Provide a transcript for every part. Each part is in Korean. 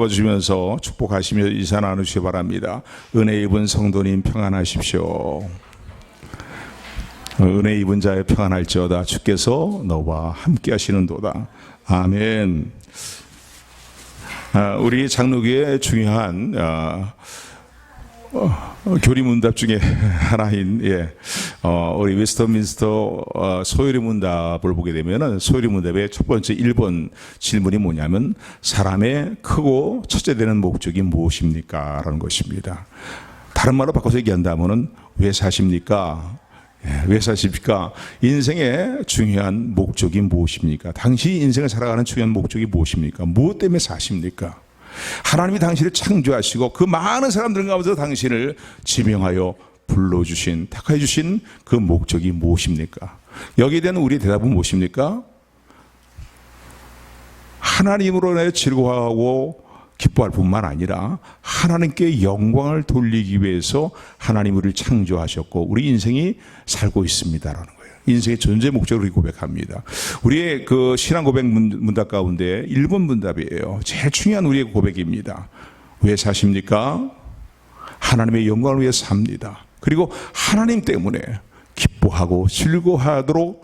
잡아주면서 축복하시며 인사 나누시기 바랍니다. 은혜 입은 성도님 평안하십시오. 은혜 입은 자의 평안할지어다. 주께서 너와 함께 하시는도다. 아멘. 우리 장로교의 중요한 교리문답 중에 하나인 우리 웨스터민스터 소요리 문답을 보게 되면은 소요리 문답의 첫 번째 1번 질문이 뭐냐면 사람의 크고 첫째 되는 목적이 무엇입니까? 라는 것입니다. 다른 말로 바꿔서 얘기한다면은 왜 사십니까? 왜 사십니까? 인생의 중요한 목적이 무엇입니까? 당신이 인생을 살아가는 중요한 목적이 무엇입니까? 무엇 때문에 사십니까? 하나님이 당신을 창조하시고 그 많은 사람들 가운데서 당신을 지명하여 불러주신, 택하여 주신 그 목적이 무엇입니까? 여기에 대한 우리의 대답은 무엇입니까? 하나님으로 인해 즐거워하고 기뻐할 뿐만 아니라 하나님께 영광을 돌리기 위해서 하나님 우리를 창조하셨고 우리 인생이 살고 있습니다라는 거예요. 인생의 존재 목적을 고백합니다. 우리의 그 신앙 고백 문답 가운데 1번 문답이에요. 제일 중요한 우리의 고백입니다. 왜 사십니까? 하나님의 영광을 위해 삽니다. 그리고 하나님 때문에 기뻐하고 즐거워하기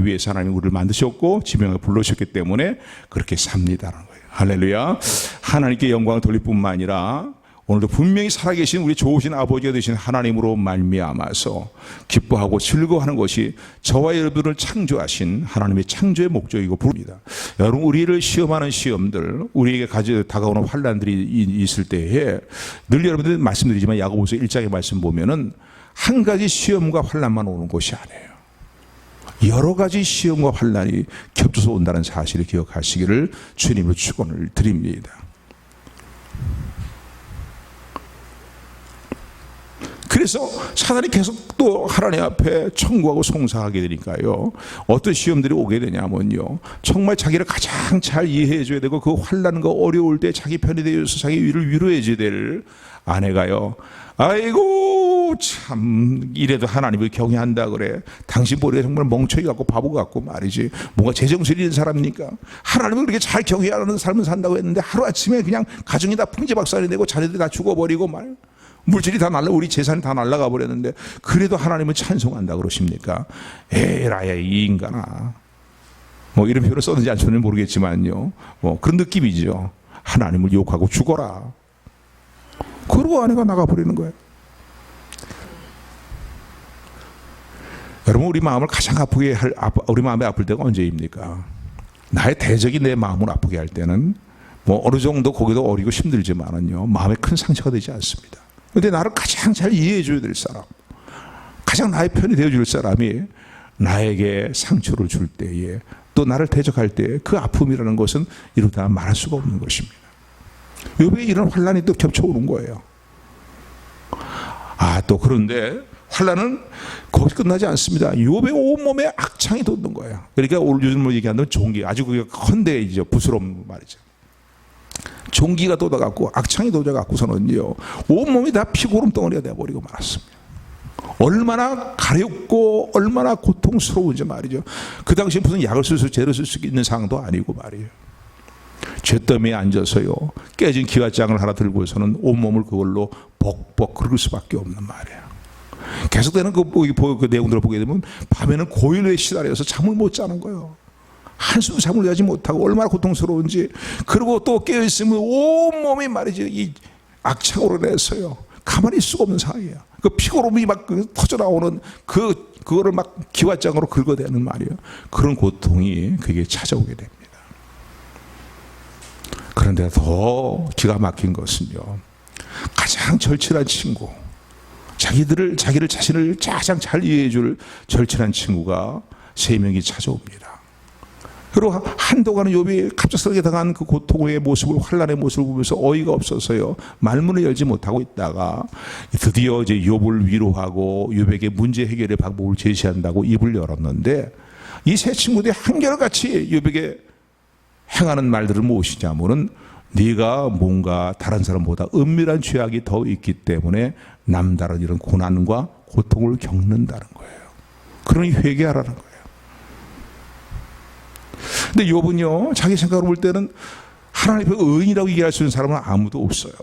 위해서 하나님 우리를 만드셨고 지명을 불러주셨기 때문에 그렇게 삽니다라는 거예요. 할렐루야. 하나님께 영광을 돌릴 뿐만 아니라 오늘도 분명히 살아계신 우리 좋으신 아버지가 되신 하나님으로 말미암아서 기뻐하고 즐거워하는 것이 저와 여러분을 창조하신 하나님의 창조의 목적이고 부릅니다. 여러분, 우리를 시험하는 시험들, 우리에게 다가오는 환난들이 있을 때에 늘 여러분들 말씀드리지만 야고보서 1장의 말씀 보면은 한 가지 시험과 환난만 오는 것이 아니에요. 여러 가지 시험과 환난이 겹쳐서 온다는 사실을 기억하시기를 주님으로 축원을 드립니다. 그래서 사단이 계속 또 하나님 앞에 청구하고 송사하게 되니까요. 어떤 시험들이 오게 되냐면요. 정말 자기를 가장 잘 이해해 줘야 되고 그 환난과 어려울 때 자기 편이 되어서 자기 위를 위로해 줘야 될 아내가요. 아이고 참 이래도 하나님을 경외한다 그래. 당신 머리가 정말 멍청이 같고 바보 같고 말이지. 뭔가 제정신이 있는 사람입니까? 하나님을 그렇게 잘 경외하는 삶을 산다고 했는데 하루아침에 그냥 가정이 다 풍지박산이 되고 자녀들이 다 죽어버리고 말. 물질이 다 우리 재산이 다 날아가 버렸는데 그래도 하나님을 찬송한다 그러십니까? 에라야 이 인간아. 뭐 이런 표현을 썼는지 안 썼는지 모르겠지만요. 뭐 그런 느낌이죠. 하나님을 욕하고 죽어라. 그러고 아내가 나가버리는 거예요. 여러분, 우리 마음을 가장 아프게 우리 마음이 아플 때가 언제입니까? 나의 대적이 내 마음을 아프게 할 때는 뭐 어느 정도 거기도 어리고 힘들지만은요 마음에 큰 상처가 되지 않습니다. 그런데 나를 가장 잘 이해해 줘야 될 사람, 가장 나의 편이 되어 줄 사람이 나에게 상처를 줄 때에 또 나를 대적할 때 그 아픔이라는 것은 이루다 말할 수가 없는 것입니다. 왜 이런 환난이 또 겹쳐오는 거예요? 또 그런데 환난은 거기서 끝나지 않습니다. 욥의 온몸에 악창이 돋는 거예요. 그러니까 요즘으로 얘기하는 종기, 아주 그게 헌데이죠. 부스러운 말이죠. 종기가 돋아갖고 악창이 돋아갖고서는요 온몸이 다 피고름 덩어리가 되어버리고 말았습니다. 얼마나 가렵고 얼마나 고통스러운지 말이죠. 그 당시에 무슨 약을 쓸 죄를 쓸 수 있는 상황도 아니고 말이에요. 쇳더미에 앉아서요 깨진 기와장을 하나 들고서는 온몸을 그걸로 벅벅 긁을 수밖에 없는 말이에요. 계속되는 그 내용들을 보게 되면 밤에는 고일에 시달려서 잠을 못 자는 거예요. 한숨 잠을 자지 못하고 얼마나 고통스러운지. 그리고 또 깨어있으면 온몸이 말이죠 이 악창으로 내서요 가만히 있을 수가 없는 상황이에요. 그 피고름이 막 터져나오는 그거를 막 기와장으로 긁어대는 말이에요. 그런 고통이 그에게 찾아오게 됩니다. 그런데 더 기가 막힌 것은요 가장 절친한 친구, 자기를 자신을 가장 잘 이해해 줄 절친한 친구가 3명이 찾아옵니다. 그리고 한동안은 욥이 갑작스럽게 당한 그 고통의 모습을, 환난의 모습을 보면서 어이가 없어서요 말문을 열지 못하고 있다가 드디어 이제 욥을 위로하고 욥에게 문제 해결의 방법을 제시한다고 입을 열었는데 이 세 친구들이 한결같이 욥에게 행하는 말들은 무엇이냐면은 네가 뭔가 다른 사람보다 은밀한 죄악이 더 있기 때문에 남다른 이런 고난과 고통을 겪는다는 거예요. 그러니 회개하라는 거예요. 근데 욥은요 자기 생각으로 볼 때는 하나님 앞에 의인이라고 얘기할 수 있는 사람은 아무도 없어요.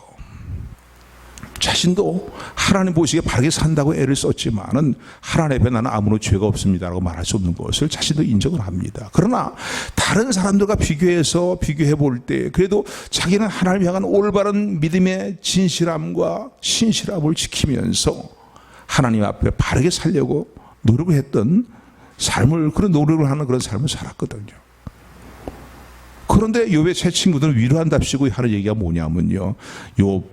자신도 하나님 보시기에 바르게 산다고 애를 썼지만은 하나님 앞에 나는 아무런 죄가 없습니다라고 말할 수 없는 것을 자신도 인정을 합니다. 그러나 다른 사람들과 비교해 볼 때 그래도 자기는 하나님 향한 올바른 믿음의 진실함과 신실함을 지키면서 하나님 앞에 바르게 살려고 노력을 했던 삶을, 그런 노력을 하는 그런 삶을 살았거든요. 그런데 욥의 세 친구들은 위로한답시고 하는 얘기가 뭐냐면요, 욥,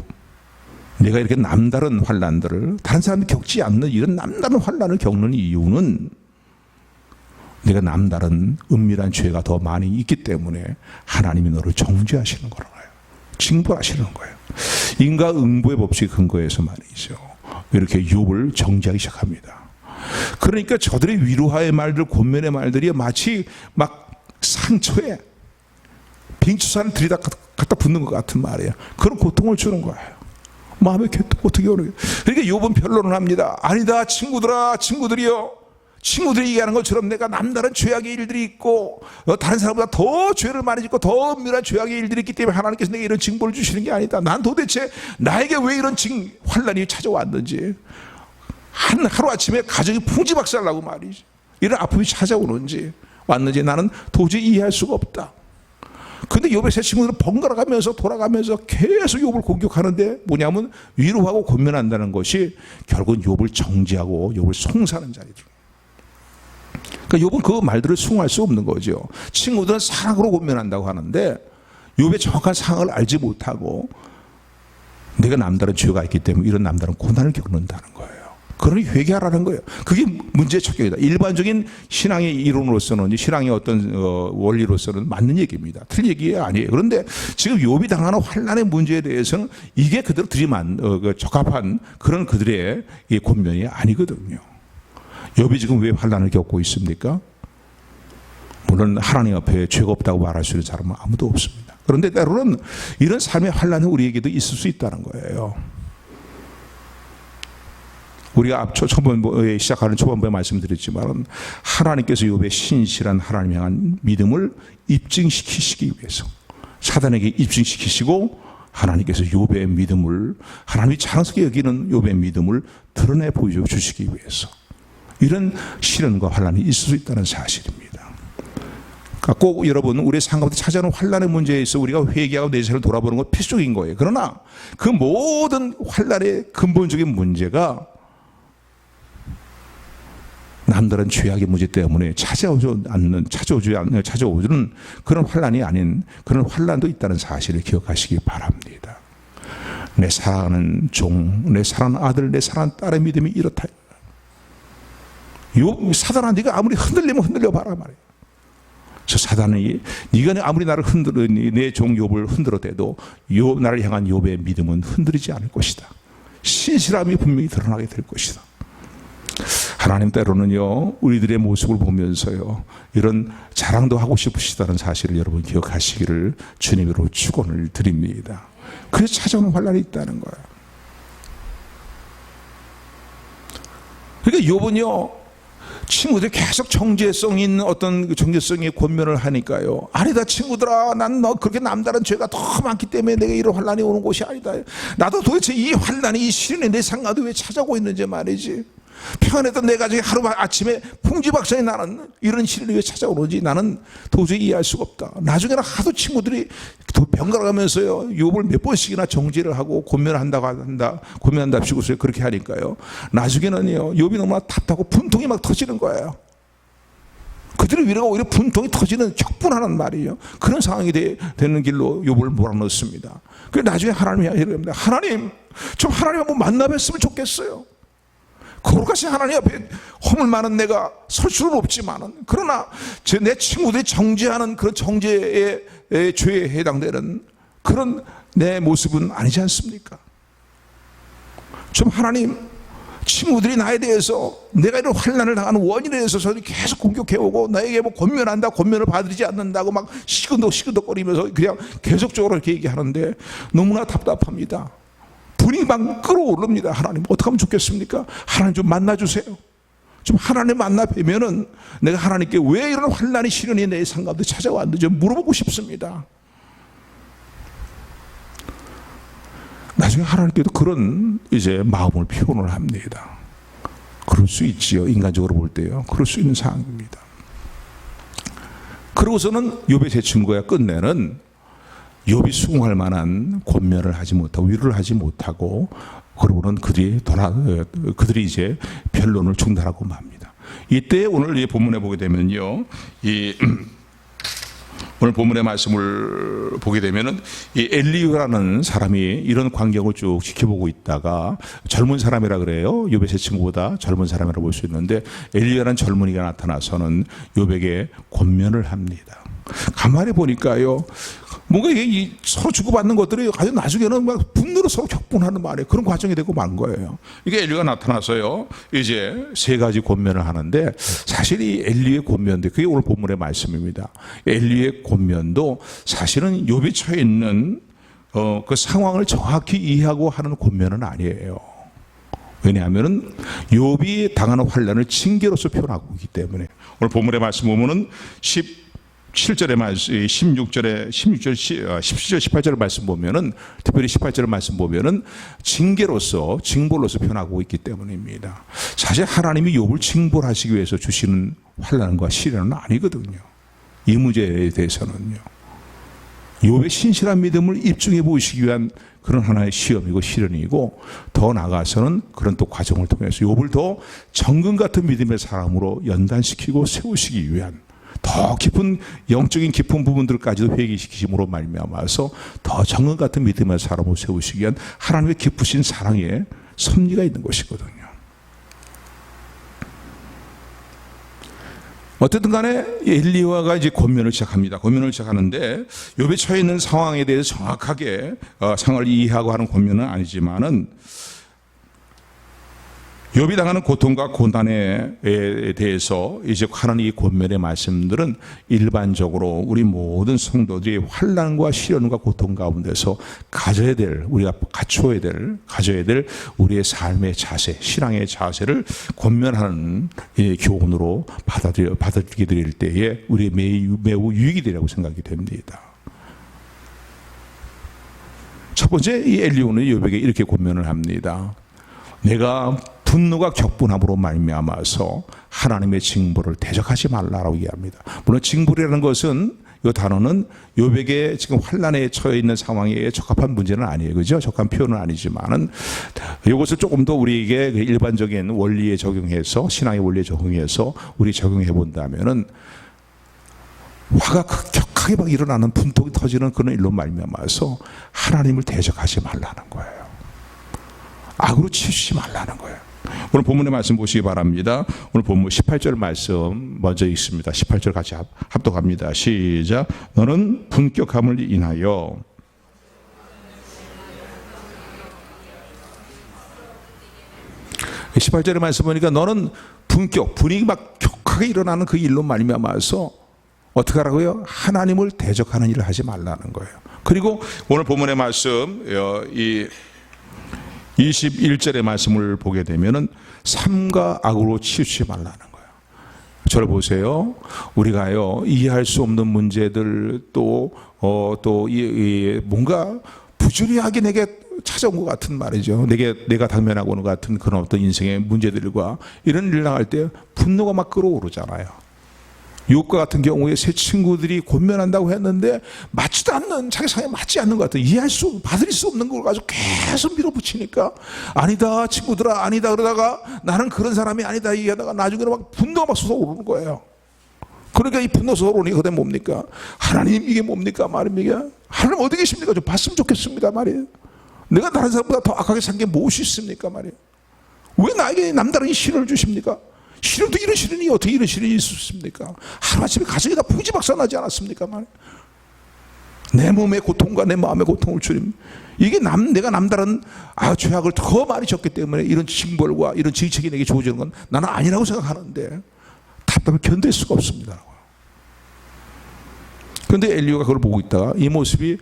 내가 이렇게 남다른 환난들을 다른 사람이 겪지 않는 이런 남다른 환난을 겪는 이유는 내가 남다른 은밀한 죄가 더 많이 있기 때문에 하나님이 너를 정죄하시는 거라고요. 징벌하시는 거예요. 인과응보의 법칙 근거에서 말이죠. 이렇게 욥을 정죄하기 시작합니다. 그러니까 저들의 위로하의 말들, 권면의 말들이 마치 막 상처에 빙추산을 들이다 갖다 붓는 것 같은 말이에요. 그런 고통을 주는 거예요. 마음에 어떻게 오는 거예요. 그러니까 욥은 변론을 합니다. 아니다, 친구들이요. 친구들이 얘기하는 것처럼 내가 남다른 죄악의 일들이 있고 다른 사람보다 더 죄를 많이 짓고 더 은밀한 죄악의 일들이 있기 때문에 하나님께서 내게 이런 징벌을 주시는 게 아니다. 난 도대체 나에게 왜 이런 환난이 찾아왔는지, 하루아침에 가정이 풍지박살나고 말이지, 이런 아픔이 찾아오는지 왔는지 나는 도저히 이해할 수가 없다. 근데 욥의 세 친구들은 번갈아 가면서 돌아가면서 계속 욥을 공격하는데 뭐냐면 위로하고 권면한다는 것이 결국은 욥을 정죄하고 욥을 송사하는 자리죠. 그러니까 욥은 그 말들을 숭할 수 없는 거죠. 친구들은 사랑으로 권면한다고 하는데 욥의 정확한 상황을 알지 못하고 내가 남다른 죄가 있기 때문에 이런 남다른 고난을 겪는다는 거예요. 그러니 회개하라는 거예요. 그게 문제의 척결이다. 일반적인 신앙의 이론으로서는, 신앙의 어떤 원리로서는 맞는 얘기입니다. 틀린 얘기 아니에요. 그런데 지금 욥이 당하는 환난의 문제에 대해서는 이게 그대로 적합한 그런 그들의 권면이 아니거든요. 욥이 지금 왜 환난을 겪고 있습니까? 물론 하나님 앞에 죄가 없다고 말할 수 있는 사람은 아무도 없습니다. 그런데 때로는 이런 삶의 환난이 우리에게도 있을 수 있다는 거예요. 우리가 초반부에 시작하는 초반부에 말씀드렸지만 하나님께서 욥의 신실한 하나님 향한 믿음을 입증시키시기 위해서 사단에게 입증시키시고 하나님께서 욥의 믿음을, 하나님이 자랑스럽게 여기는 욥의 믿음을 드러내 보여주시기 위해서 이런 시련과 환난이 있을 수 있다는 사실입니다. 그러니까 꼭 여러분, 우리의 삶 가운데 찾아오는 환난의 문제에 있어 우리가 회개하고 내 자신을 돌아보는 건 필수적인 거예요. 그러나 그 모든 환난의 근본적인 문제가 남다른 죄악의 문제 때문에 찾아오지 않는 그런 환난이 아닌 그런 환난도 있다는 사실을 기억하시기 바랍니다. 내 사랑하는 종, 내 사랑하는 아들, 내 사랑하는 딸의 믿음이 이렇다. 사단아, 네가 아무리 흔들리면 흔들려 봐라 말이에요. 저 사단이 네가 아무리 나를 내 종 욥을 흔들어대도 나를 향한 욥의 믿음은 흔들리지 않을 것이다. 신실함이 분명히 드러나게 될 것이다. 하나님 때로는요, 우리들의 모습을 보면서요, 이런 자랑도 하고 싶으시다는 사실을 여러분 기억하시기를 주님으로 축원을 드립니다. 그래서 찾아오는 환난이 있다는 거예요. 그러니까 욥은요, 친구들이 계속 정죄성 있는 어떤 정죄성의 권면을 하니까요, 아니다 친구들아, 난 너 그렇게 남다른 죄가 더 많기 때문에 내가 이런 환난이 오는 것이 아니다. 나도 도대체 이 환난이, 이 시련이 내 상가도 왜 찾아오고 있는지 말이지. 평안했던 내 가정이 하루아침에 풍지박산이 나는 이런 시련이 왜 찾아오는지 나는 도저히 이해할 수가 없다. 나중에는 하도 친구들이 병갈아가면서요, 욥을 몇 번씩이나 정죄를 하고 권면한답시고 그렇게 하니까요, 나중에는요, 욥이 너무나 답답하고 분통이 막 터지는 거예요. 그들의 위로가 오히려 분통이 터지는 격분하는 말이에요. 그런 상황이 되는 길로 욥을 몰아넣습니다. 그래서 나중에 하나님이 이럽니다. 하나님, 좀 하나님 한번 만나뵀으면 좋겠어요. 거룩하신 하나님 앞에 허물 많은 내가 설 수는 없지만은, 그러나 내 친구들이 정죄하는 그런 정죄의 죄에 해당되는 그런 내 모습은 아니지 않습니까? 좀 하나님, 친구들이 나에 대해서 내가 이런 환난을 당하는 원인에 대해서 저들이 계속 공격해오고 나에게 뭐 권면을 받아들이지 않는다고 막 시큰덕시큰덕거리면서 그냥 계속적으로 이렇게 얘기하는데 너무나 답답합니다. 불이 막 끓어오릅니다. 하나님, 어떻게 하면 좋겠습니까? 하나님 좀 만나주세요. 좀 하나님 만나 뵈면은 내가 하나님께 왜 이런 환난이 시련이 내 삶 가운데 찾아왔는지 좀 물어보고 싶습니다. 나중에 하나님께도 그런 이제 마음을 표현을 합니다. 그럴 수 있지요. 인간적으로 볼 때요. 그럴 수 있는 상황입니다. 그러고서는 욥의 세 친구가 끝내는 욥이 수긍할 만한 권면을 하지 못하고 위로를 하지 못하고 그러고는 그들이 이제 변론을 중단하고 맙니다. 이때 오늘 이 본문에 보게 되면요, 오늘 본문의 말씀을 보게 되면은 이 엘리후라는 사람이 이런 광경을 쭉 지켜보고 있다가 젊은 사람이라 그래요. 욥의 세 친구보다 젊은 사람이라고 볼 수 있는데 엘리후라는 젊은이가 나타나서는 욥에게 권면을 합니다. 가만히 보니까요, 뭔가 이게 서로 주고받는 것들이 아주 나중에는 막 분노로 서로 격분하는 말에 그런 과정이 되고 만 거예요. 이게 엘리가 나타나서요, 이제 세 가지 권면을 하는데 사실 이 엘리의 권면도 그게 오늘 본문의 말씀입니다. 엘리의 권면도 사실은 욥이 처해 있는 그 상황을 정확히 이해하고 하는 권면은 아니에요. 왜냐하면은 욥이 당하는 환난을 징계로서 표현하고 있기 때문에 오늘 본문의 말씀 보면은 17절의 말씀, 16절에 17절, 18절의 말씀 보면은 특별히 18절의 말씀 보면은 징계로서 징벌로서 표현하고 있기 때문입니다. 사실 하나님이 욥을 징벌하시기 위해서 주시는 환난과 시련은 아니거든요. 이 문제에 대해서는요. 욥의 신실한 믿음을 입증해 보시기 위한 그런 하나의 시험이고 시련이고 더 나아가서는 그런 또 과정을 통해서 욥을 더 정금 같은 믿음의 사람으로 연단시키고 세우시기 위한 더 깊은 영적인 깊은 부분들까지도 회개시키심으로 말미암아서 더 정금 같은 믿음의 사람으로 세우시기 위한 하나님의 깊으신 사랑의 섭리가 있는 것이거든요. 어쨌든 간에 엘리야가 이제 권면을 시작합니다. 권면을 시작하는데 욥이 처해 있는 상황에 대해서 정확하게 상황을 이해하고 하는 권면은 아니지만은 욥이 당하는 고통과 고난에 대해서 이제 하는 이 권면의 말씀들은 일반적으로 우리 모든 성도들이 환난과 시련과 고통 가운데서 가져야 될, 우리가 갖춰야 될, 가져야 될 우리의 삶의 자세, 신앙의 자세를 권면하는 교훈으로 받아들이게 될 때에 우리 매우 유익이 되라고 생각이 됩니다. 첫 번째, 이 엘리야는 욥에게 이렇게 권면을 합니다. 내가 분노가 격분함으로 말미암아서 하나님의 징벌을 대적하지 말라라고 얘기합니다. 물론 징벌이라는 것은 이 단어는 욥에게 지금 환난에 처해 있는 상황에 적합한 문제는 아니에요, 그죠? 적합한 표현은 아니지만은 이것을 조금 더 우리에게 일반적인 원리에 적용해서 신앙의 원리에 적용해서 우리 적용해 본다면은 화가 격하게 막 일어나는 분통이 터지는 그런 일로 말미암아서 하나님을 대적하지 말라는 거예요. 악으로 치우치지 말라는 거예요. 오늘 본문의 말씀 보시기 바랍니다. 오늘 본문 18절 말씀 먼저 읽습니다. 18절 같이 합독합니다. 시작. 너는 분격함을 인하여 이 18절의 말씀 보니까 너는 분이 막 격하게 일어나는 그 일로 말미암아서 어떻게 하라고요? 하나님을 대적하는 일을 하지 말라는 거예요. 그리고 오늘 본문의 말씀 이 21절의 말씀을 보게 되면은 삼가 악으로 치우치지 말라는 거예요. 저를 보세요. 우리가요, 이해할 수 없는 문제들 또 뭔가 부조리하게 내게 찾아온 것 같은 말이죠. 내가 당면하고 오는 것 같은 그런 어떤 인생의 문제들과 이런 일을 나갈 때 분노가 막 끌어오르잖아요. 욥과 같은 경우에 세 친구들이 권면한다고 했는데 맞지도 않는, 자기 상에 맞지 않는 것 같아요. 받을 수 없는 걸 가지고 계속 밀어붙이니까 아니다 친구들아 아니다 그러다가 나는 그런 사람이 아니다 얘기하다가 나중에는 막 분노가 막 솟아오르는 거예요. 그러니까 이 분노 솟아오르니까 그게 뭡니까? 하나님 이게 뭡니까 말입니까? 하나님 어디 계십니까? 좀 봤으면 좋겠습니다 말이에요. 내가 다른 사람보다 더 악하게 산 게 무엇이 있습니까 말이에요. 왜 나에게 남다른 시련을 주십니까? 시련도 이런 시련이 어떻게 이런 시련이 있을 수 있습니까? 하루아침에 가정이 다 풍지박산나지 않았습니까? 내 몸의 고통과 내 마음의 고통을 주님, 이게 내가 남다른 죄악을 더 많이 졌기 때문에 이런 징벌과 이런 질책이 내게 주어지는 건 나는 아니라고 생각하는데 답답해 견딜 수가 없습니다. 그런데 엘리야가 그걸 보고 있다가 이 모습이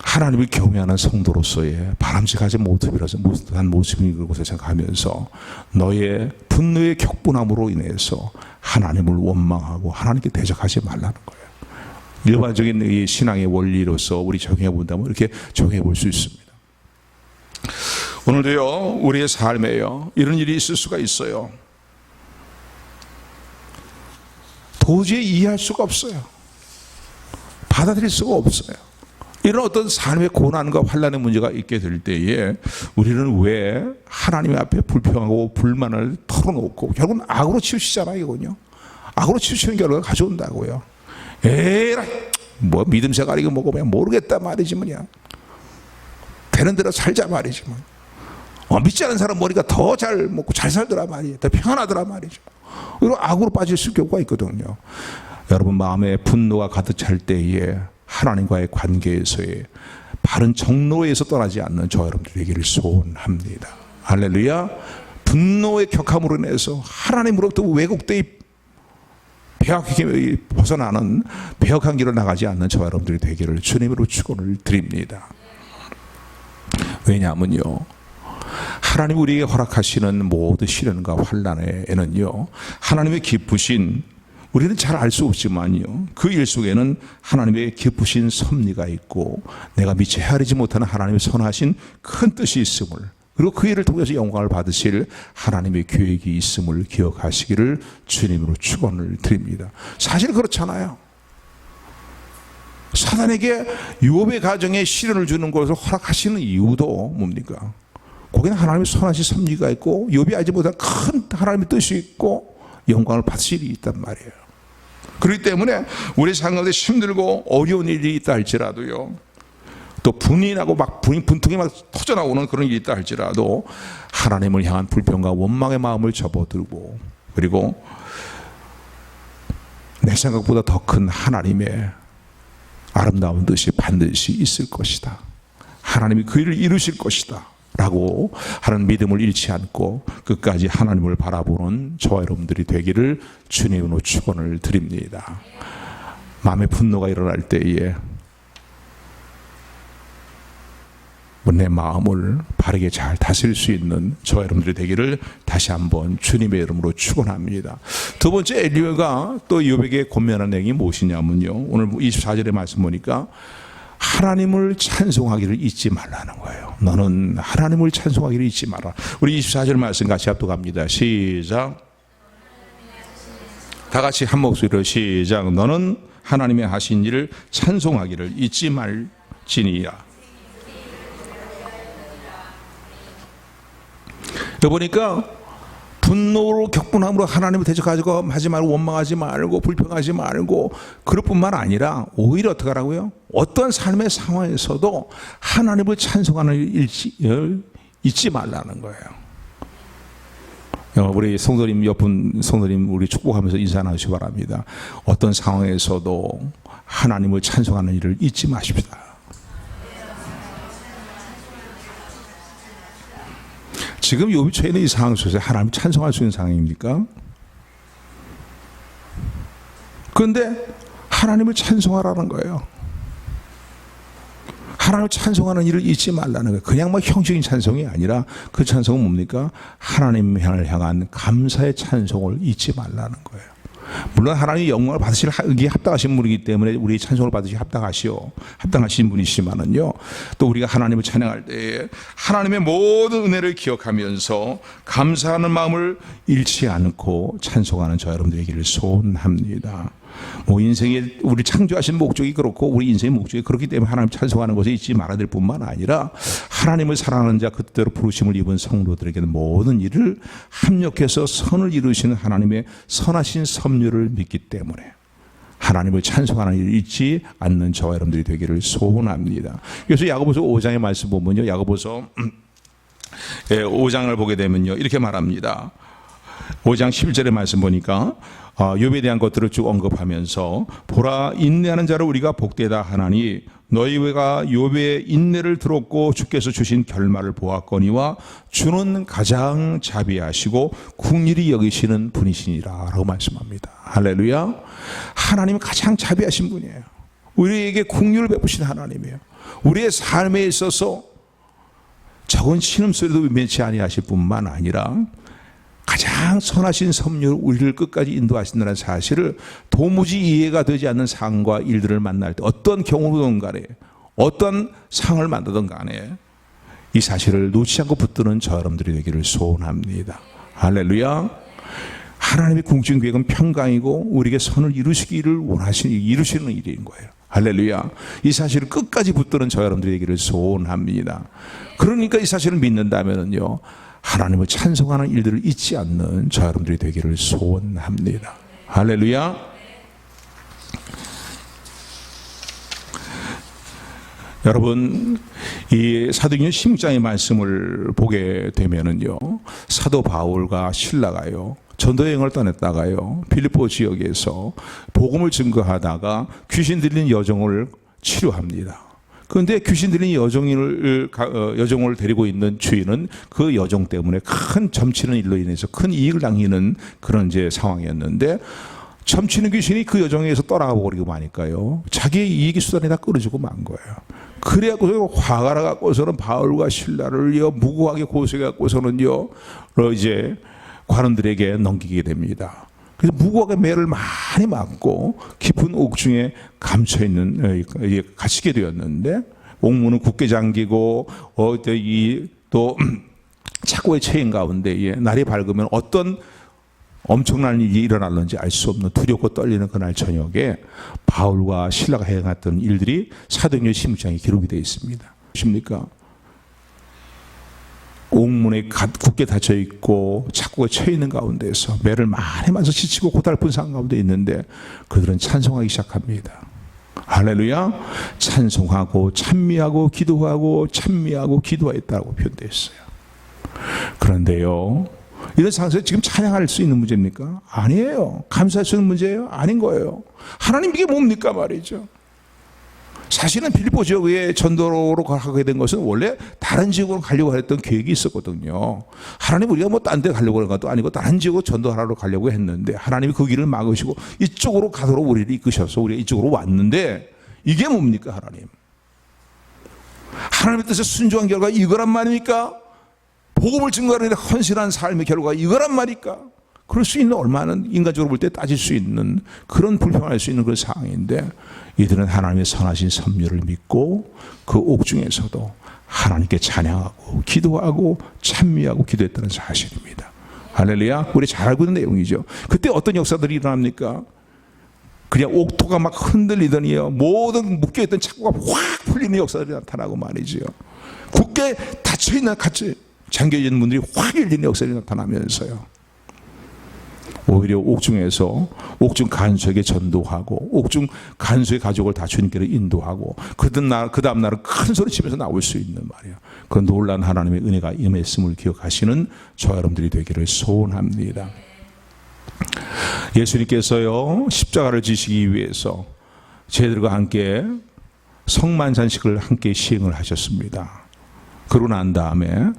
하나님을 경외하는 성도로서의 바람직하지 못한 모습인 것을 생각하면서 너의 분노의 격분함으로 인해서 하나님을 원망하고 하나님께 대적하지 말라는 거예요. 일반적인 이 신앙의 원리로서 우리 적용해 본다면 이렇게 적용해 볼 수 있습니다. 오늘도요, 우리의 삶에요, 이런 일이 있을 수가 있어요. 도저히 이해할 수가 없어요. 받아들일 수가 없어요. 이런 어떤 삶의 고난과 환난의 문제가 있게 될 때에 우리는 왜 하나님 앞에 불평하고 불만을 털어놓고 결국은 악으로 치우치잖아요. 이거는요. 악으로 치우치는 결과가 가져온다고요. 에라, 뭐 믿음 생활이고 뭐고 그냥 모르겠다 말이지 뭐냐. 되는 대로 살자 말이지 뭐. 믿지 않은 사람 머리가 더 잘 먹고 잘 살더라 말이에요. 더 평안하더라 말이죠. 이런 악으로 빠질 수 경우가 있거든요. 여러분 마음에 분노가 가득 찰 때에 하나님과의 관계에서의 바른 정로에서 떠나지 않는 저 여러분들 되기를 소원합니다. 할렐루야. 분노의 격함으로 인해서 하나님으로부터 왜곡되어 배역하게 벗어나는 배역한 길을 나가지 않는 저 여러분들이 되기를 주님으로 축원을 드립니다. 왜냐하면요, 하나님 우리에게 허락하시는 모든 시련과 환난에는요, 하나님의 기쁘신, 우리는 잘 알 수 없지만요, 그 일 속에는 하나님의 기쁘신 섭리가 있고 내가 미처 헤아리지 못하는 하나님의 선하신 큰 뜻이 있음을, 그리고 그 일을 통해서 영광을 받으실 하나님의 계획이 있음을 기억하시기를 주님으로 축원을 드립니다. 사실 그렇잖아요. 사단에게 욥의 가정에 시련을 주는 것을 허락하시는 이유도 뭡니까? 거기는 하나님의 선하신 섭리가 있고 욥이 알지 못한 큰 하나님의 뜻이 있고 영광을 받으실 일이 있단 말이에요. 그렇기 때문에 우리 삶 가운데 힘들고 어려운 일이 있다 할지라도요, 또 분이나고 막 분통이 막 터져나오는 그런 일이 있다 할지라도 하나님을 향한 불평과 원망의 마음을 접어들고, 그리고 내 생각보다 더 큰 하나님의 아름다운 뜻이 반드시 있을 것이다, 하나님이 그 일을 이루실 것이다 라고 하는 믿음을 잃지 않고 끝까지 하나님을 바라보는 저와 여러분들이 되기를 주님으로 축원을 드립니다. 마음의 분노가 일어날 때에 내 마음을 바르게 잘 다스릴 수 있는 저와 여러분들이 되기를 다시 한번 주님의 이름으로 축원합니다. 두 번째, 엘리야가 또 욥에게 권면한 내용이 무엇이냐면요, 오늘 24절의 말씀 보니까 하나님을 찬송하기를 잊지 말라는 거예요. 너는 하나님을 찬송하기를 잊지 마라. 우리 24절 말씀 같이 합독합니다. 시작. 다 같이 한 목소리로 시작. 너는 하나님의 하신 일을 찬송하기를 잊지 말지니라. 여기 보니까 분노로 격분함으로 하나님을 대적하지 말고 원망하지 말고 불평하지 말고 그럴 뿐만 아니라 오히려 어떻게 하라고요? 어떤 삶의 상황에서도 하나님을 찬송하는 일을 잊지 말라는 거예요. 우리 성도님, 옆분 성도님 우리 축복하면서 인사 나누시기 바랍니다. 어떤 상황에서도 하나님을 찬송하는 일을 잊지 마십시다. 지금 욥이 처해 있는 이 상황 속에서 하나님을 찬송할 수 있는 상황입니까? 그런데 하나님을 찬송하라는 거예요. 하나님을 찬송하는 일을 잊지 말라는 거예요. 그냥 뭐 형식적인 찬송이 아니라 그 찬송은 뭡니까? 하나님을 향한 감사의 찬송을 잊지 말라는 거예요. 물론 하나님의 영광을 받으실 합당하신 분이기 때문에 우리 찬송을 받으시기 합당하신 분이시지만은요, 또 우리가 하나님을 찬양할 때에 하나님의 모든 은혜를 기억하면서 감사하는 마음을 잃지 않고 찬송하는 저 여러분들에게를 소원합니다. 뭐 인생에 우리 창조하신 목적이 그렇고 우리 인생의 목적이 그렇기 때문에 하나님 찬송하는 것을 잊지 말아야 될 뿐만 아니라 하나님을 사랑하는 자, 그때로 부르심을 입은 성도들에게는 모든 일을 합력해서 선을 이루시는 하나님의 선하신 섭리를 믿기 때문에 하나님을 찬송하는 일을 잊지 않는 저와 여러분들이 되기를 소원합니다. 그래서 야고보서 5장의 말씀 보면요, 야고보서 5장을 보게 되면요 이렇게 말합니다. 5장 11절의 말씀 보니까 욥에 대한 것들을 쭉 언급하면서 보라, 인내하는 자를 우리가 복되다 하나니 너희가 욥의 인내를 들었고 주께서 주신 결말을 보았거니와 주는 가장 자비하시고 긍휼히 여기시는 분이시니라 라고 말씀합니다. 할렐루야. 하나님은 가장 자비하신 분이에요. 우리에게 긍휼을 베푸신 하나님이에요. 우리의 삶에 있어서 적은 신음소리도 면치 아니하실 뿐만 아니라 가장 선하신 섭리로 우리를 끝까지 인도하신다는 사실을 도무지 이해가 되지 않는 상황과 일들을 만날 때 어떤 경우든 간에 어떤 상을 만나든 간에 이 사실을 놓치지 않고 붙드는 저 여러분들이 되기를 소원합니다. 할렐루야. 하나님의 궁극적인 계획은 평강이고 우리에게 선을 이루시는 일인 거예요. 할렐루야. 이 사실을 끝까지 붙드는 저 여러분들이 되기를 소원합니다. 그러니까 이 사실을 믿는다면요, 하나님을 찬송하는 일들을 잊지 않는 저 여러분들이 되기를 소원합니다. 할렐루야. 여러분, 이 사도행전 16장의 말씀을 보게 되면은요, 사도 바울과 실라가요, 전도 여행을 떠났다가요, 빌립보 지역에서 복음을 증거하다가 귀신 들린 여종을 치료합니다. 그런데 귀신 들린 여종을 데리고 있는 주인은 그 여종 때문에 큰 점치는 일로 인해서 큰 이익을 당기는 그런 이제 상황이었는데, 점치는 귀신이 그 여종에서 떠나가 버리고 마니까요, 자기의 이익의 수단이 다 끊어지고 만 거예요. 그래갖고 화가 나갖고서는 바울과 실라를요 무고하게 고소해갖고서는요 이제 관원들에게 넘기게 됩니다. 그래서 무고하게 매를 많이 맞고 깊은 옥중에 갇혀 있는 갇히게 되었는데, 옥문은 굳게 잠기고 또 착고의 체인 가운데 날이 밝으면 어떤 엄청난 일이 일어날는지 알 수 없는 두렵고 떨리는 그날 저녁에 바울과 실라가 행했던 일들이 사도행전 16장에 기록이 되어 있습니다. 보십니까? 옥문에 굳게 닫혀 있고 착고에 처해 있는 가운데서 매를 많이 맞아 지치고 고달픈 상황 가운데 있는데 그들은 찬송하기 시작합니다. 할렐루야. 찬송하고 찬미하고 기도하고 찬미하고 기도했다고 표현되어 있어요. 그런데요, 이런 상황에서 지금 찬양할 수 있는 문제입니까? 아니에요. 감사할 수 있는 문제예요? 아닌 거예요. 하나님 이게 뭡니까 말이죠. 사실은 빌립보 지역에 전도로 가게 된 것은 원래 다른 지역으로 가려고 했던 계획이 있었거든요. 하나님 우리가 뭐 딴 데 가려고 하는 것도 아니고 다른 지역으로 전도하러 가려고 했는데 하나님이 그 길을 막으시고 이쪽으로 가도록 우리를 이끄셔서 우리가 이쪽으로 왔는데, 이게 뭡니까 하나님? 하나님의 뜻에 순종한 결과 이거란 말입니까? 복음을 증거하는 데 헌신한 삶의 결과가 이거란 말입니까? 그럴 수 있는 얼마나 인간적으로 볼 때 따질 수 있는 그런 불평할 수 있는 그런 상황인데, 이들은 하나님의 선하신 섭리를 믿고 그 옥중에서도 하나님께 찬양하고 기도하고 찬미하고 기도했다는 사실입니다. 할렐루야. 우리 잘 알고 있는 내용이죠. 그때 어떤 역사들이 일어납니까? 그냥 옥토가 막 흔들리더니요, 모든 묶여있던 착고가 확 풀리는 역사들이 나타나고 말이죠. 굳게 닫혀있는 같이 잠겨있는 분들이 확 열리는 역사들이 나타나면서요, 오히려 옥중에서 옥중 간수에게 전도하고 옥중 간수의 가족을 다 주님께로 인도하고 그 다음 날은 큰 소리 치면서 나올 수 있는 말이에요. 그 놀라운 하나님의 은혜가 임했음을 기억하시는 저 여러분들이 되기를 소원합니다. 예수님께서요 십자가를 지시기 위해서 저희들과 함께 성만찬식을 함께 시행을 하셨습니다. 그러고 난 다음에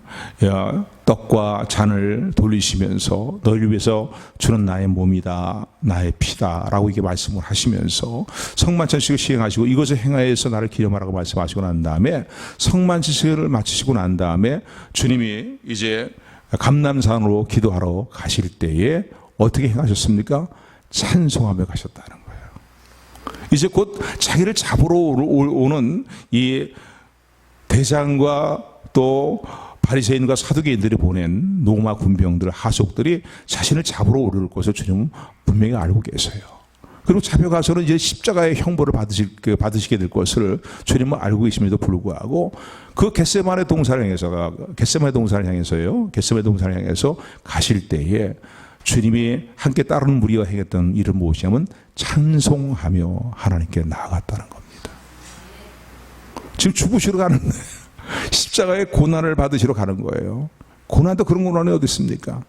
떡과 잔을 돌리시면서 너희를 위해서 주는 나의 몸이다 나의 피다 라고 이렇게 말씀을 하시면서 성만찬식을 시행하시고 이것을 행하여서 나를 기념하라고 말씀하시고 난 다음에 성만찬식을 마치시고 난 다음에 주님이 이제 감람산으로 기도하러 가실 때에 어떻게 행하셨습니까? 찬송하며 가셨다는 거예요. 이제 곧 자기를 잡으러 오는 이 대장과 또 바리새인과 사두개인들이 보낸 로마 군병들, 하속들이 자신을 잡으러 오를 것을 주님은 분명히 알고 계세요. 그리고 잡혀가서는 이제 십자가의 형벌을 받으시게 될 것을 주님은 알고 계심에도 불구하고 그 겟세마네 동산을 향해서 가실 때에 주님이 함께 따르는 무리가 행했던 일은 무엇이냐면 찬송하며 하나님께 나아갔다는 겁니다. 지금 죽으시러 가는데 십자가의 고난을 받으시러 가는 거예요. 고난도 그런 고난이 어디 있습니까?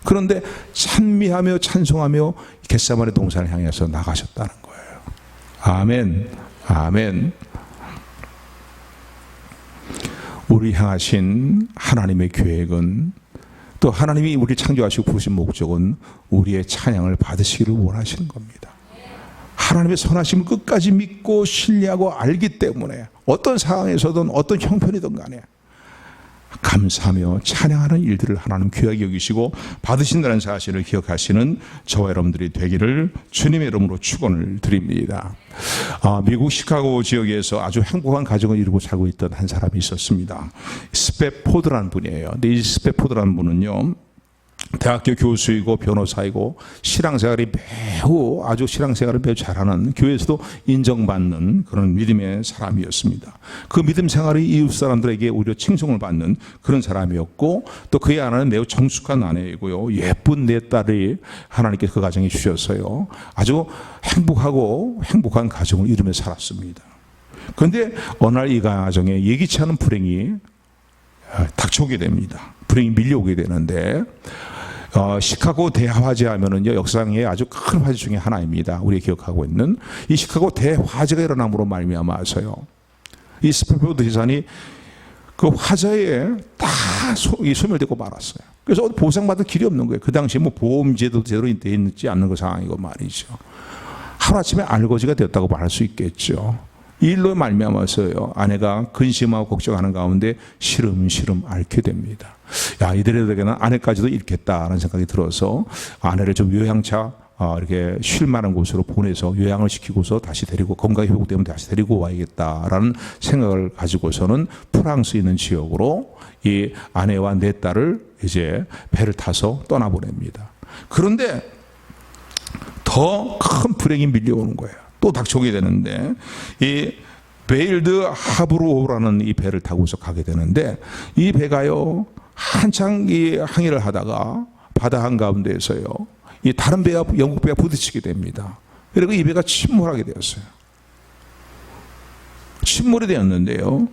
그런데 찬미하며 찬송하며 겟세마네 동산을 향해서 나가셨다는 거예요. 아멘, 아멘. 우리 향하신 하나님의 계획은, 또 하나님이 우리를 창조하시고 부르신 목적은 우리의 찬양을 받으시기를 원하시는 겁니다. 하나님의 선하심을 끝까지 믿고 신뢰하고 알기 때문에 어떤 상황에서든 어떤 형편이든 간에 감사하며 찬양하는 일들을 하나님 귀하게 여기시고 받으신다는 사실을 기억하시는 저와 여러분들이 되기를 주님의 이름으로 축원을 드립니다. 미국 시카고 지역에서 아주 행복한 가정을 이루고 살고 있던 한 사람이 있었습니다. 스패포드라는 분이에요. 근데 이 스패포드라는 분은요, 대학교 교수이고 변호사이고 신앙생활이 아주 신앙생활을 매우 잘하는, 교회에서도 인정받는 그런 믿음의 사람이었습니다. 그 믿음 생활이 이웃 사람들에게 오히려 칭송을 받는 그런 사람이었고, 또 그의 아내는 매우 정숙한 아내이고요, 예쁜 내 딸이 하나님께서 그 가정에 주셨어요. 아주 행복하고 행복한 가정을 이루며 살았습니다. 그런데 어느 날 이 가정에 예기치 않은 불행이 닥쳐오게 됩니다. 불행이 밀려오게 되는데, 시카고 대화재 하면은요, 역사상의 아주 큰 화재 중에 하나입니다. 우리가 기억하고 있는 이 시카고 대화재가 일어남으로 말미암아서요, 이 스패포드 재산이 그 화재에 다 소멸되고 말았어요. 그래서 보상받을 길이 없는 거예요. 그 당시에 뭐 보험제도 제대로 되어 있지 않는 그 상황이고 말이죠. 하루아침에 알거지가 되었다고 말할 수 있겠죠. 이 일로 말미암아서요, 아내가 근심하고 걱정하는 가운데 시름시름 앓게 됩니다. 야, 이들에게는 아내까지도 잃겠다라는 생각이 들어서 아내를 좀 요양차 이렇게 쉴 만한 곳으로 보내서 요양을 시키고서 다시 데리고, 건강이 회복되면 다시 데리고 와야겠다라는 생각을 가지고서는 프랑스에 있는 지역으로 이 아내와 내 딸을 이제 배를 타서 떠나보냅니다. 그런데 더 큰 불행이 밀려오는 거예요. 또 닥쳐오게 되는데, 이 베일드 하브로라는 이 배를 타고서 가게 되는데, 이 배가요, 한창 이 항해를 하다가 바다 한가운데에서요, 이 다른 배와, 영국 배와 부딪히게 됩니다. 그리고 이 배가 침몰하게 되었어요. 침몰이 되었는데요,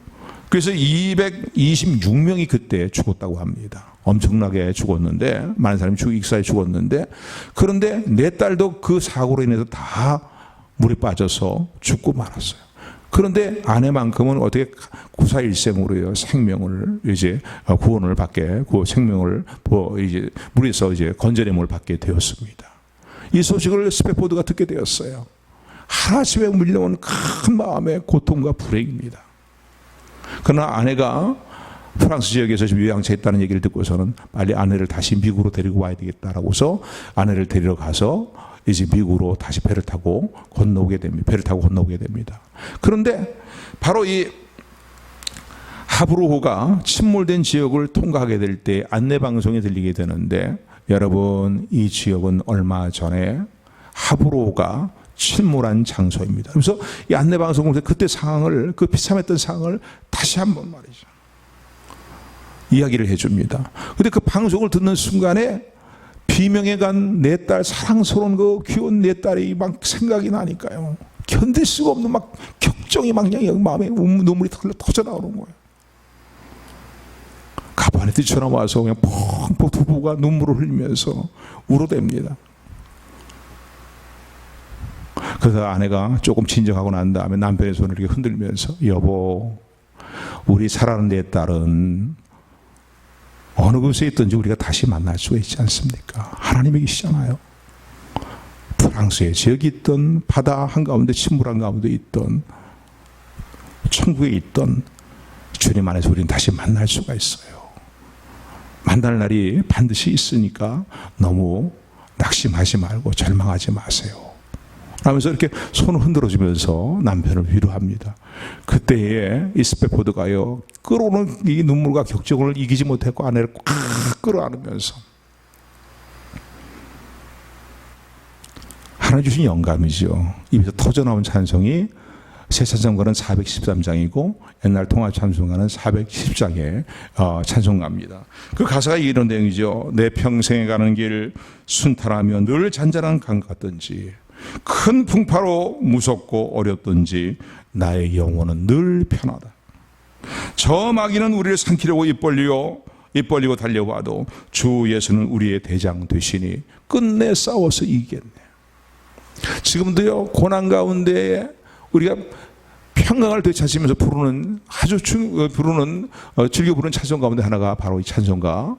그래서 226명이 그때 죽었다고 합니다. 엄청나게 죽었는데, 많은 사람이 익사에 죽었는데, 그런데 내 딸도 그 사고로 인해서 다 물에 빠져서 죽고 말았어요. 그런데 아내만큼은 어떻게 구사일생으로요, 생명을 이제 구원을 받게, 그 생명을 이제 물에서 이제 건져냄을 받게 되었습니다. 이 소식을 스패포드가 듣게 되었어요. 하루아침에 밀려온 큰 마음의 고통과 불행입니다. 그러나 아내가 프랑스 지역에서 지금 요양차에 있다는 얘기를 듣고서는 빨리 아내를 다시 미국으로 데리고 와야 되겠다라고서 아내를 데리러 가서 이제 미국으로 다시 배를 타고 건너오게 됩니다. 그런데 바로 이 하브로호가 침몰된 지역을 통과하게 될 때 안내 방송이 들리게 되는데, 여러분, 이 지역은 얼마 전에 하브로호가 침몰한 장소입니다. 그래서 이 안내 방송을 그때 상황을, 그 비참했던 상황을 다시 한번 말이죠, 이야기를 해줍니다. 근데 그 방송을 듣는 순간에 비명에 간 내 딸, 사랑스러운 그 귀여운 내 딸이 막 생각이 나니까요, 견딜 수가 없는 막 격정이 막 마음에 눈물이 터져 나오는 거예요. 가방에 뛰쳐나와서 그냥 펑펑 두 부부가 눈물을 흘리면서 울어댑니다. 그래서 아내가 조금 진정하고 난 다음에 남편의 손을 이렇게 흔들면서, 여보, 우리 사랑하는 내 딸은 어느 곳에 있든지 우리가 다시 만날 수가 있지 않습니까? 하나님이 계시잖아요. 프랑스에 지역이 있던, 바다 한가운데 침몰 한가운데 있던, 천국에 있던 주님 안에서 우리는 다시 만날 수가 있어요. 만날 날이 반드시 있으니까 너무 낙심하지 말고 절망하지 마세요. 하면서 이렇게 손을 흔들어주면서 남편을 위로합니다. 그때에 이 스패포드가요, 끌어오는 이 눈물과 격정을 이기지 못했고 아내를 꽉 끌어안으면서, 하나님 주신 영감이죠. 입에서 터져나온 찬송이 새 찬송가는 413장이고 옛날 통합 찬송가는 410장의 찬송가입니다. 그 가사가 이런 내용이죠. 내 평생에 가는 길 순탄하며 늘 잔잔한 강 같든지, 큰 풍파로 무섭고 어렵든지 나의 영혼은 늘 편하다. 저 마귀는 우리를 삼키려고 입 벌리고 달려와도 주 예수는 우리의 대장 되시니 끝내 싸워서 이기겠네. 지금도요, 고난 가운데 우리가 평강을 되찾으면서 부르는, 즐겨 부르는 찬송 가운데 하나가 바로 이 찬송가,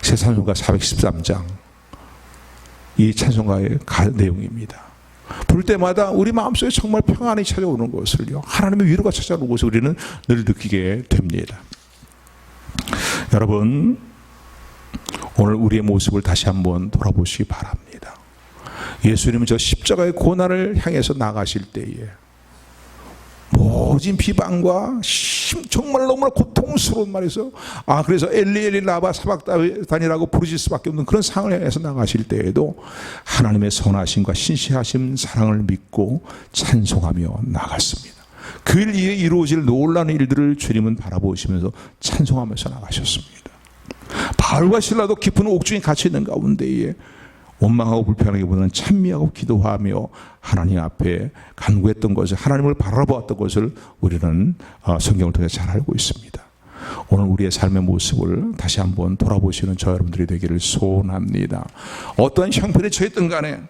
새 찬송가 413장, 이 찬송가의 내용입니다. 부를 때마다 우리 마음속에 정말 평안이 찾아오는 것을요, 하나님의 위로가 찾아오는 것을 우리는 늘 느끼게 됩니다. 여러분, 오늘 우리의 모습을 다시 한번 돌아보시기 바랍니다. 예수님은 저 십자가의 고난을 향해서 나가실 때에 모진 비방과 정말 너무나 고통스러운 말에서 그래서 엘리 엘리 라마 사박다니라고 부르실 수밖에 없는 그런 상황을 향해서 나가실 때에도 하나님의 선하심과 신실하심 사랑을 믿고 찬송하며 나갔습니다. 그 일 위에 이루어질 놀라운 일들을 주님은 바라보시면서 찬송하면서 나가셨습니다. 바울과 실라도 깊은 옥중에 갇혀 있는 가운데에 원망하고 불평하기보다는 찬미하고 기도하며 하나님 앞에 간구했던 것을, 하나님을 바라보았던 것을 우리는 성경을 통해 잘 알고 있습니다. 오늘 우리의 삶의 모습을 다시 한번 돌아보시는 저 여러분들이 되기를 소원합니다. 어떠한 형편에 처했든 간에,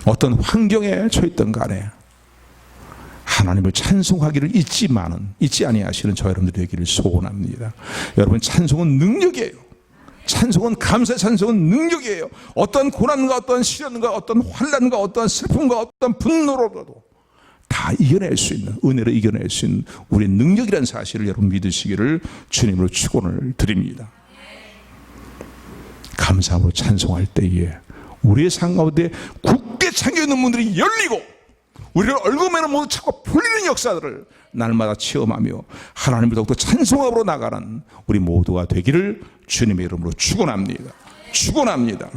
어떤 환경에 처했든 간에 하나님을 찬송하기를 잊지 아니하시는 저 여러분들이 되기를 소원합니다. 여러분, 찬송은 능력이에요. 찬송은, 감사의 찬송은 능력이에요. 어떤 고난과 어떤 시련과 어떤 환난과 어떤 슬픔과 어떤 분노로라도 다 이겨낼 수 있는, 은혜로 이겨낼 수 있는 우리의 능력이라는 사실을 여러분 믿으시기를 주님으로 축원을 드립니다. 감사함으로 찬송할 때에 우리의 삶 가운데 굳게 잠겨있는 문들이 열리고 우리를 얼굴매는 모두 찾고 풀리는 역사들을 날마다 체험하며 하나님을 더욱더 찬송함으로 나가는 우리 모두가 되기를 주님의 이름으로 축원합니다. 축원합니다.